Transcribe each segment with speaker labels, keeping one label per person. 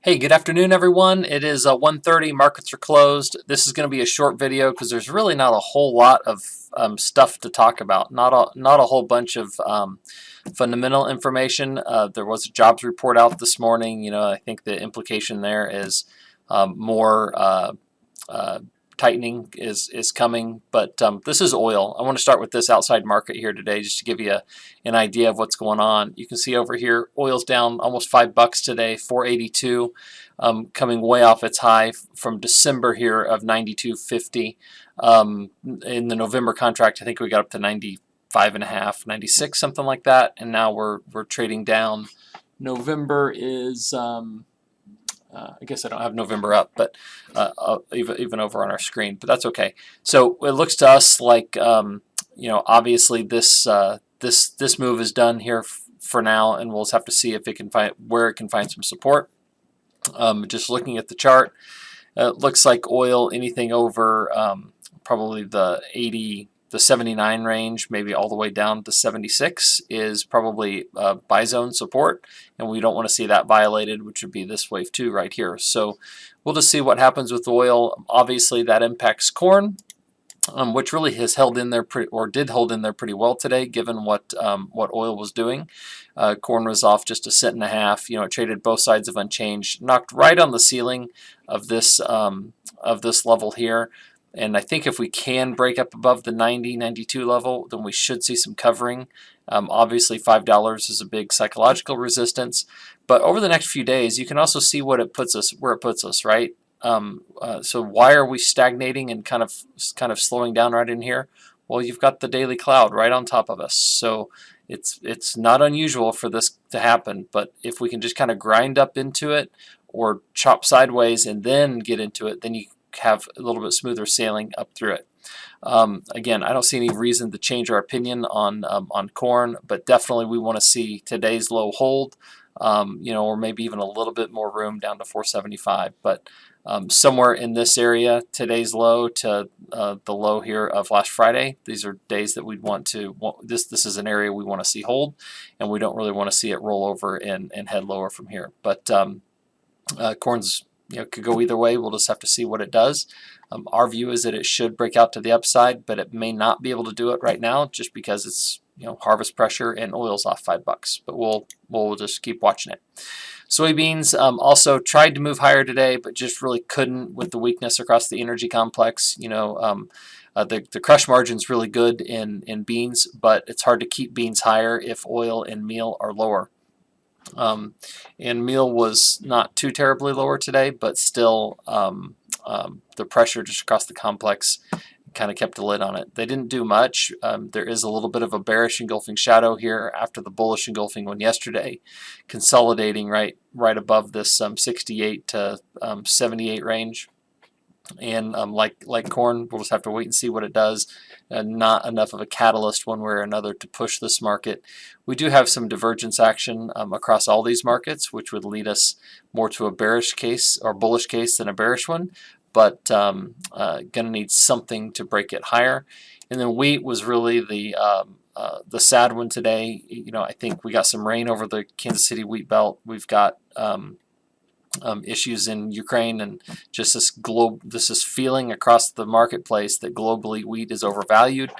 Speaker 1: Hey, good afternoon, everyone. It is 1:30. Markets are closed. This is going to be a short video because there's really not a whole lot of stuff to talk about. Not a whole bunch of fundamental information. There was a jobs report out this morning. I think the implication there is more tightening is coming, but this is oil. I want to start with this outside market here today just to give you an idea of what's going on. You can see over here oil's down almost $5 today, 482, coming way off its high from December here of 92.50. In the November contract, I think we got up to 95.5, 96, something like that, and now we're trading down. November is I guess I don't have November up, but even over on our screen, but that's okay. So it looks to us like obviously this move is done here for now, and we'll just have to see if it can find where it can find some support. Just looking at the chart, it looks like oil anything over probably the 79 range, maybe all the way down to 76, is probably buy zone support, and we don't want to see that violated, which would be this wave 2 right here. So we'll just see what happens with oil. Obviously that impacts corn, which really has held in there did hold in there pretty well today, given what oil was doing. Corn was off just a cent and a half. It traded both sides of unchanged, knocked right on the ceiling of this level here. And I think if we can break up above the 90, 92 level, then we should see some covering. Obviously, $5 is a big psychological resistance. But over the next few days, you can also see where it puts us, right? So why are we stagnating and kind of slowing down right in here? Well, you've got the daily cloud right on top of us. So it's not unusual for this to happen. But if we can just kind of grind up into it or chop sideways and then get into it, then you have a little bit smoother sailing up through it. Again, I don't see any reason to change our opinion on corn, but definitely we want to see today's low hold, or maybe even a little bit more room down to 475. But somewhere in this area, today's low to the low here of last Friday, these are days that we'd want to. This is an area we want to see hold, and we don't really want to see it roll over and head lower from here. But corn's could go either way. We'll just have to see what it does. Our view is that it should break out to the upside, but it may not be able to do it right now just because it's harvest pressure and oil's off $5. But we'll just keep watching it. Soybeans also tried to move higher today, but just really couldn't with the weakness across the energy complex. The crush margin's really good in beans, but it's hard to keep beans higher if oil and meal are lower. And meal was not too terribly lower today, but still the pressure just across the complex kind of kept a lid on it. They didn't do much. There is a little bit of a bearish engulfing shadow here after the bullish engulfing one yesterday, consolidating right above this 68 to 78 range. And like corn, we'll just have to wait and see what it does. Not enough of a catalyst one way or another to push this market. We do have some divergence action across all these markets, which would lead us more to a bearish case or bullish case than a bearish one, but going to need something to break it higher. And then wheat was really the sad one today. I think we got some rain over the Kansas City wheat belt. We've got issues in Ukraine, and just this feeling across the marketplace that globally wheat is overvalued,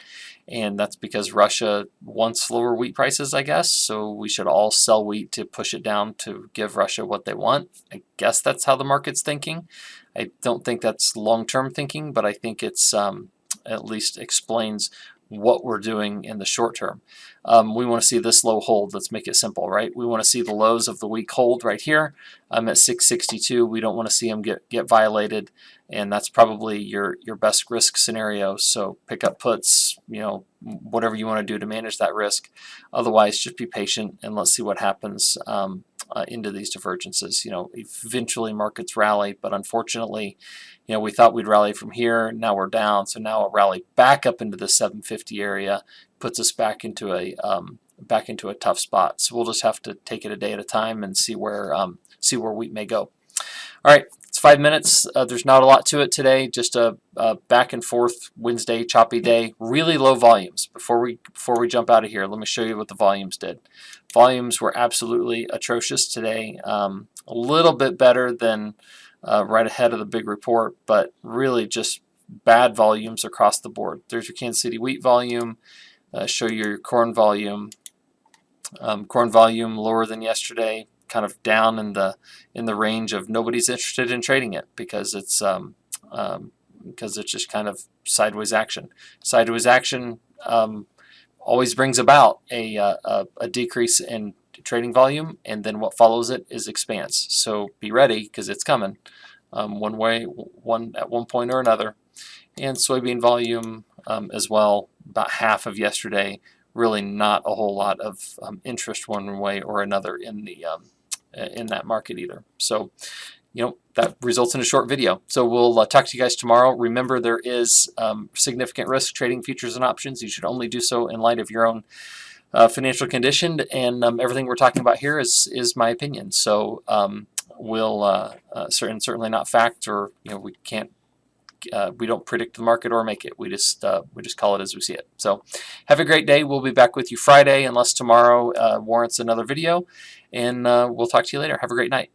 Speaker 1: and that's because Russia wants lower wheat prices, I guess. So we should all sell wheat to push it down to give Russia what they want. I guess that's how the market's thinking. I don't think that's long-term thinking, but I think it's at least explains what we're doing in the short term. We want to see this low hold. Let's make it simple, right? We want to see the lows of the week hold right here. I'm at 662. We don't want to see them get violated, and that's probably your best risk scenario. So pick up puts, whatever you want to do to manage that risk. Otherwise, just be patient and let's see what happens into these divergences. Eventually markets rally, but unfortunately, we thought we'd rally from here. Now we're down, so now a rally back up into the 750 area puts us back into a tough spot. So we'll just have to take it a day at a time and see where wheat may go. All right, let's 5 minutes. There's not a lot to it today. Just a back and forth Wednesday choppy day. Really low volumes. Before we jump out of here, let me show you what the volumes did. Volumes were absolutely atrocious today. A little bit better than right ahead of the big report, but really just bad volumes across the board. There's your Kansas City wheat volume. Show you your corn volume. Corn volume lower than yesterday, kind of down in the range of nobody's interested in trading it because it's just kind of sideways action. Sideways action always brings about a decrease in trading volume, and then what follows it is expanse. So be ready because it's coming one way, at one point or another. And soybean volume as well, about half of yesterday. Really not a whole lot of interest one way or another in the in that market either. So, that results in a short video. So we'll talk to you guys tomorrow. Remember, there is significant risk trading futures and options. You should only do so in light of your own financial condition, and everything we're talking about here is my opinion. So we'll certainly not fact, or we can't. We don't predict the market or make it. We just call it as we see it. So have a great day. We'll be back with you Friday, unless tomorrow warrants another video, and we'll talk to you later. Have a great night.